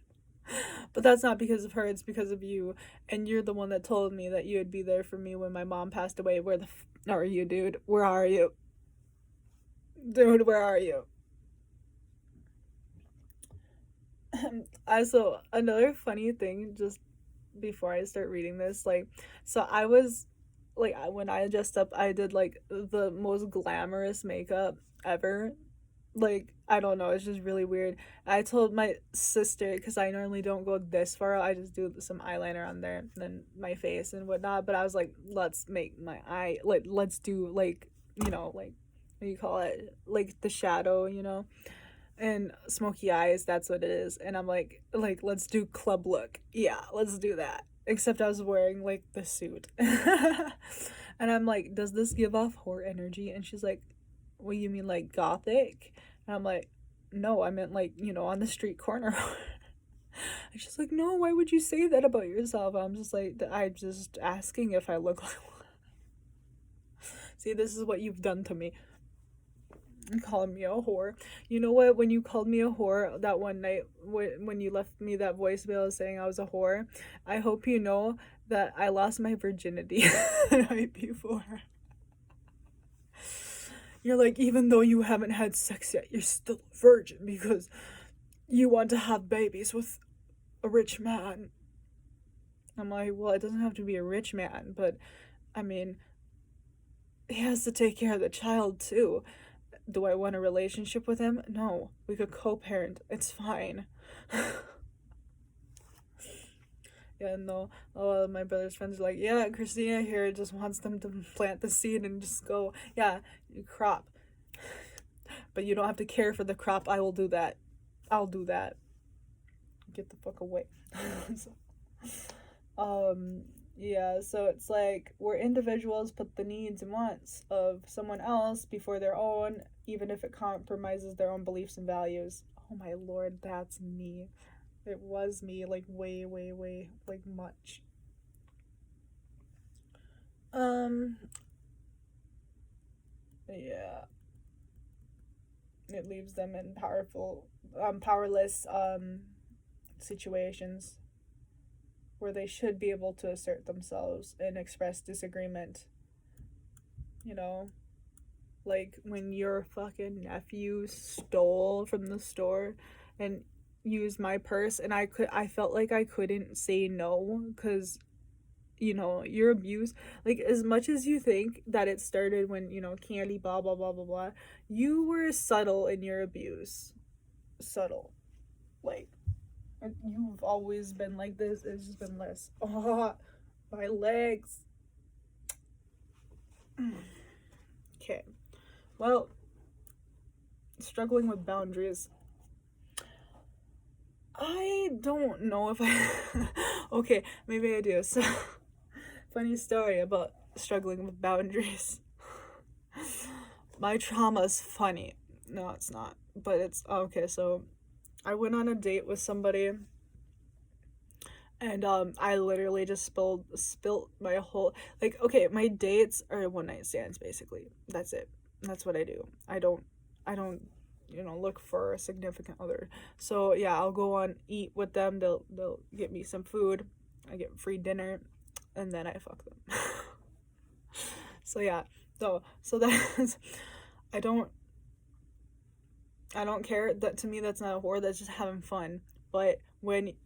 But that's not because of her, it's because of you. And you're the one that told me that you would be there for me when my mom passed away. Where the are you, dude? Where are you? Dude, where are you? So another funny thing, just before I start reading this, like, so I was like, when I dressed up, I did like the most glamorous makeup ever. Like, I don't know, it's just really weird. I told my sister, because I normally don't go this far, I just do some eyeliner on there and then my face and whatnot, but I was like, let's make my eye, like, let's do like, like, what do you call it, like the shadow, and smoky eyes, that's what it is. And I'm like, let's do club look. Yeah, let's do that. Except I was wearing like the suit. And I'm like, does this give off whore energy? And she's like, what, you mean like gothic? And I'm like, no, I meant like, on the street corner. And she's like, no, why would you say that about yourself? I'm just like, I'm just asking if I look like one. See, this is what you've done to me. Calling me a whore. You know what? When you called me a whore that one night, when you left me that voicemail saying I was a whore, I hope you know that I lost my virginity the night before. You're like, even though you haven't had sex yet, you're still a virgin because you want to have babies with a rich man. I'm like, well, it doesn't have to be a rich man, but I mean, he has to take care of the child too. Do I want a relationship with him? No. We could co-parent. It's fine. Yeah, no. My brother's friends are like, yeah, Christina here just wants them to plant the seed and just go, yeah, you crop. But you don't have to care for the crop. I will do that. I'll do that. Get the fuck away. So, um, yeah, so it's like where individuals put the needs and wants of someone else before their own, even if it compromises their own beliefs and values. Oh my lord, that's me. It was me, like way, way, way, like much. Um, yeah, it leaves them in powerless situations where they should be able to assert themselves and express disagreement. You know, like when your fucking nephew stole from the store and used my purse, and I felt like I couldn't say no because your abuse, like as much as you think that it started when candy blah blah blah blah blah, you were subtle in your abuse. Subtle. Like you've always been like this. It's just been less. Oh, my legs. Okay, well, struggling with boundaries. I don't know if I okay, maybe I do. So funny story about struggling with boundaries. My trauma's funny. No, it's not. But it's okay. So I went on a date with somebody, and I literally just spilt my whole, like, okay, my dates are one night stands basically. That's it. That's what I do. I don't look for a significant other. So yeah, I'll go on eat with them. They'll get me some food. I get free dinner, and then I fuck them. So yeah, so that's I don't I don't care. That to me, that's not a whore. That's just having fun. But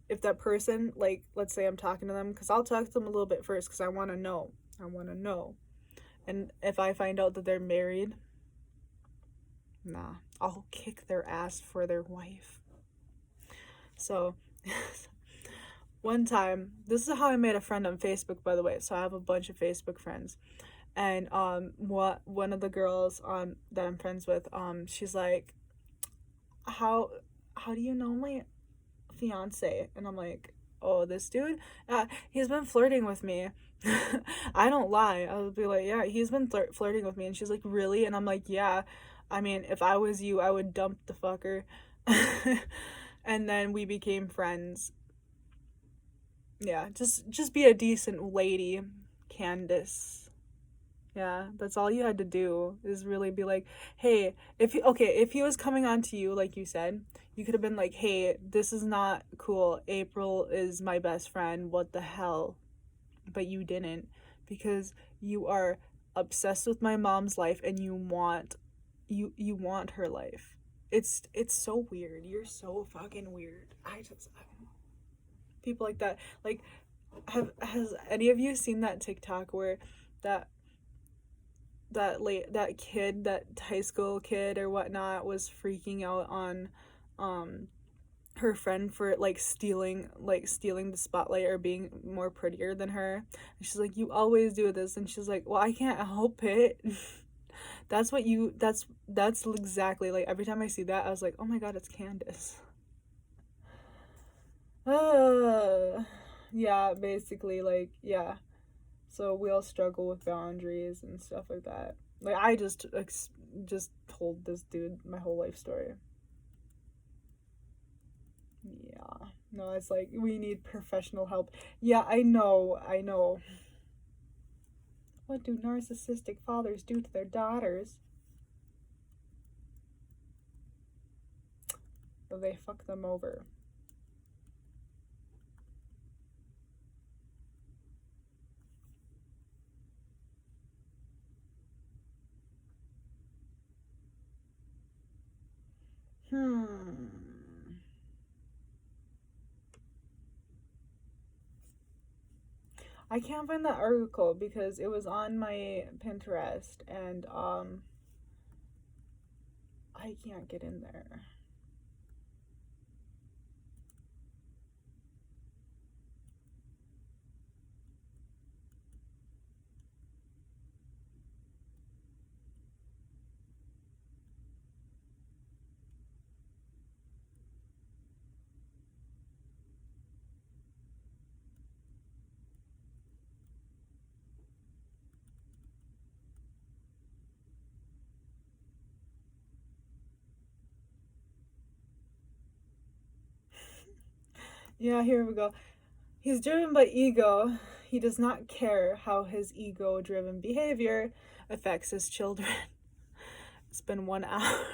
if that person, like, let's say I'm talking to them, because I'll talk to them a little bit first, because I want to know. I want to know. And if I find out that they're married, nah, I'll kick their ass for their wife. So, one time, this is how I made a friend on Facebook, by the way. So I have a bunch of Facebook friends, and one of the girls that I'm friends with, she's like, how do you know my fiance? And I'm like, oh, this dude, he's been flirting with me. I don't lie. I would be like, yeah, he's been flirting with me. And she's like, really? And I'm like, yeah, I mean, if I was you, I would dump the fucker. And then we became friends. Yeah, just be a decent lady, Candace. Yeah, that's all you had to do, is really be like, hey, if he was coming on to you, like you said, you could have been like, hey, this is not cool. April is my best friend. What the hell? But you didn't, because you are obsessed with my mom's life, and you want her life. It's so weird. You're so fucking weird. I don't know. People like that. Like, has any of you seen that TikTok where that that high school kid or whatnot was freaking out on her friend for stealing the spotlight or being more prettier than her, and she's like, you always do this, and she's like, well, I can't help it. That's exactly, like, every time I see that, I was like, oh my god, it's Candace. Yeah, basically, like, yeah. So we all struggle with boundaries and stuff like that. Like, I just told this dude my whole life story. Yeah. No, it's like, we need professional help. Yeah, I know. What do narcissistic fathers do to their daughters? They fuck them over. I can't find that article because it was on my Pinterest, and I can't get in there. Yeah, here we go. He's driven by ego. He does not care how his ego-driven behavior affects his children. It's been 1 hour.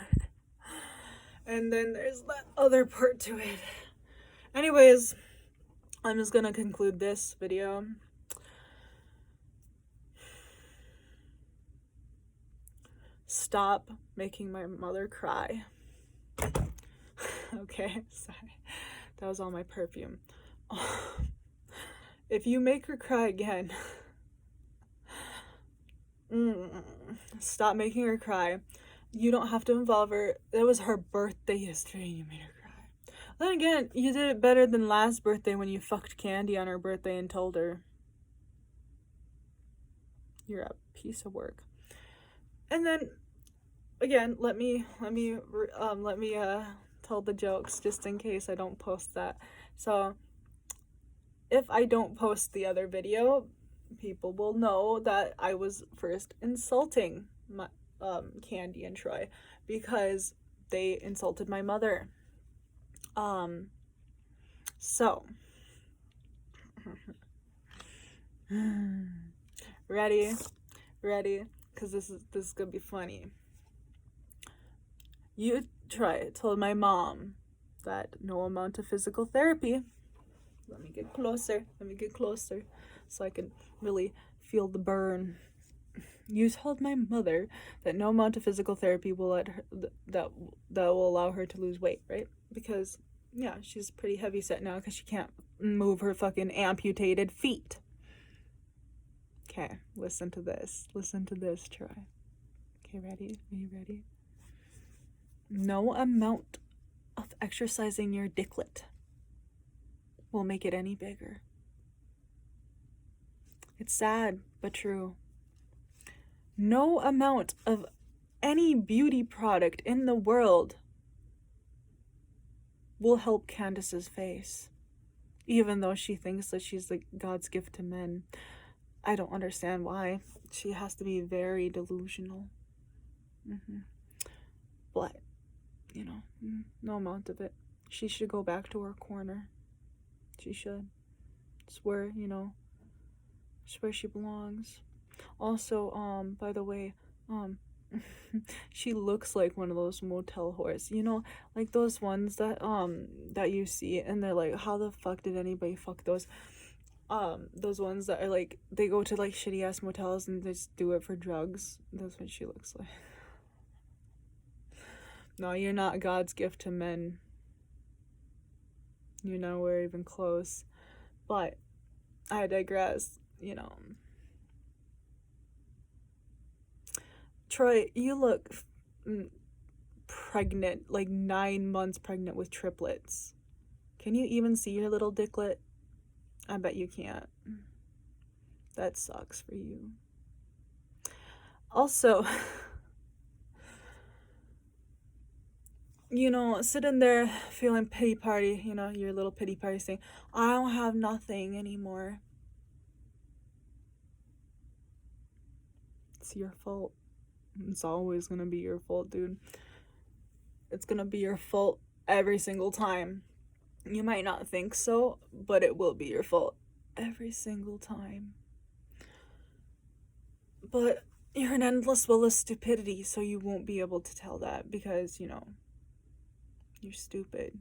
And then there's that other part to it. Anyways, I'm just gonna conclude this video. Stop making my mother cry. Okay, sorry. That was all my perfume. If you make her cry again, stop making her cry. You don't have to involve her. It was her birthday yesterday and you made her cry. Then again, you did it better than last birthday when you fucked Candy on her birthday and told her. You're a piece of work. And then, again, let me tell the jokes just in case I don't post that. So, if I don't post the other video, people will know that I was first insulting my Candy and Troy because they insulted my mother. So ready, because this is gonna be funny. Troy told my mom that no amount of physical therapy. Let me get closer so I can really feel the burn. You told my mother that no amount of physical therapy will let her, that will allow her to lose weight, right? Because, yeah, she's pretty heavy set now because she can't move her fucking amputated feet. Okay, listen to this, Troy. Okay, ready? Are you ready? No amount of exercising your dicklet will make it any bigger. It's sad, but true. No amount of any beauty product in the world will help Candace's face, even though she thinks that she's like God's gift to men. I don't understand why. She has to be very delusional. But, you know, no amount of it. She should go back to her corner. She should. It's where, it's where she belongs. Also, by the way, she looks like one of those motel whores, like those ones that you see and they're like, how the fuck did anybody fuck those ones that are like, they go to like shitty ass motels and they just do it for drugs. That's what she looks like. No, you're not God's gift to men. You're nowhere even close. But I digress, Troy, you look pregnant, like 9 months pregnant with triplets. Can you even see your little dicklet? I bet you can't. That sucks for you. Also, sitting there feeling pity party, your little pity party saying, I don't have nothing anymore. It's your fault. It's always gonna be your fault, dude. It's gonna be your fault every single time. You might not think so, but it will be your fault every single time. But you're an endless well of stupidity, so you won't be able to tell that because, you're stupid.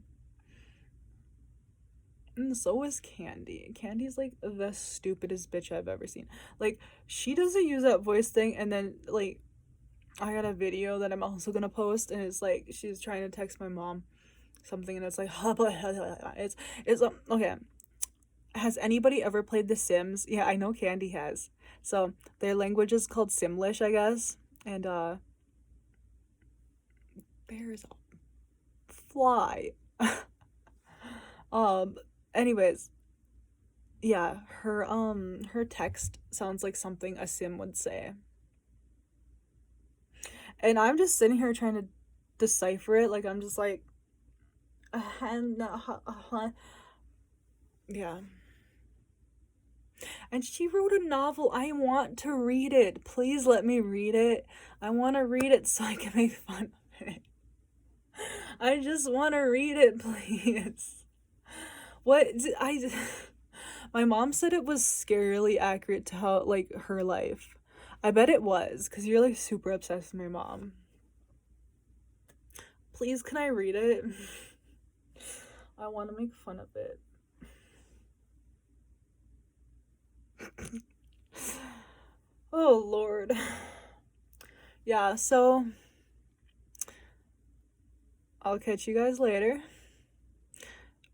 And so is Candy. Candy's like the stupidest bitch I've ever seen. Like, she doesn't use that voice thing, and then, like, I got a video that I'm also gonna post, and it's like she's trying to text my mom something, and it's like it's okay. Has anybody ever played The Sims? Yeah, I know Candy has. So their language is called Simlish, I guess, and there's a fly. Anyways, yeah, her text sounds like something a Sim would say. And I'm just sitting here trying to decipher it. Like, I'm just like, yeah. And she wrote a novel. I want to read it. Please let me read it. I want to read it so I can make fun of it. I just want to read it, please. What? My mom said it was scarily accurate to how, like, her life. I bet it was, because you're, like, super obsessed with my mom. Please, can I read it? I want to make fun of it. Oh, Lord. Yeah, so I'll catch you guys later.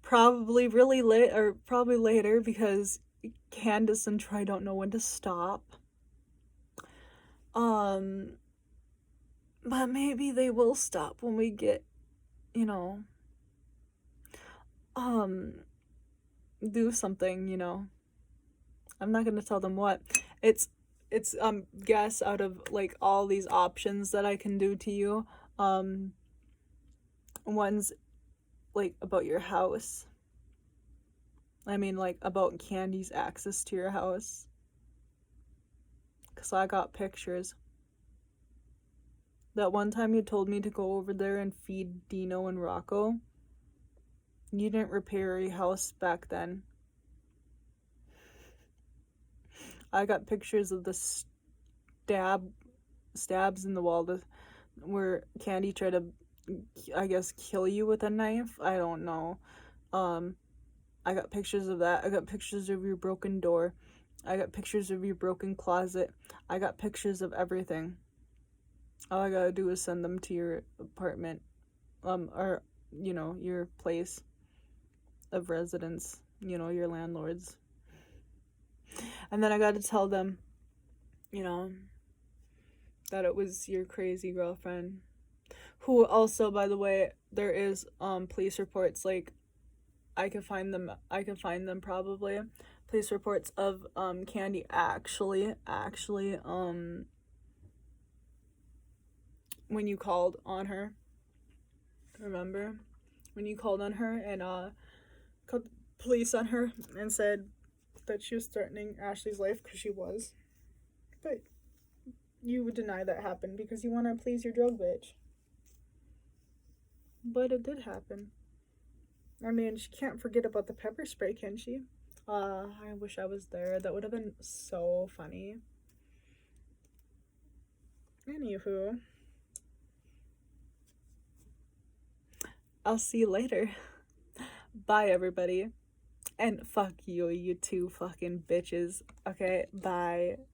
Probably really late, or probably later, because Candace and Troy don't know when to stop. But maybe they will stop when we get, you know, do something, you know. I'm not gonna tell them what. It's guess out of, like, all these options that I can do to you. One's, like, about your house. I mean, like, about Candy's access to your house. 'Cause I got pictures. That one time you told me to go over there and feed Dino and Rocco. You didn't repair your house back then. I got pictures of the stabs in the wall where Candy tried to, I guess, kill you with a knife. I don't know. I got pictures of that. I got pictures of your broken door. I got pictures of your broken closet. I got pictures of everything. All I gotta do is send them to your apartment, or, you know, your place of residence, you know, your landlords. And then I gotta tell them, you know, that it was your crazy girlfriend. Who also, by the way, there is police reports, like, I can find them probably. Police reports of Candy actually when you called on her. Remember? When you called on her and called police on her and said that she was threatening Ashley's life, because she was. But you would deny that happened because you want to please your drug bitch. But it did happen. I mean, she can't forget about the pepper spray, can she? I wish I was there. That would have been so funny. Anywho, I'll see you later. Bye, everybody. And fuck you, you two fucking bitches. Okay, bye.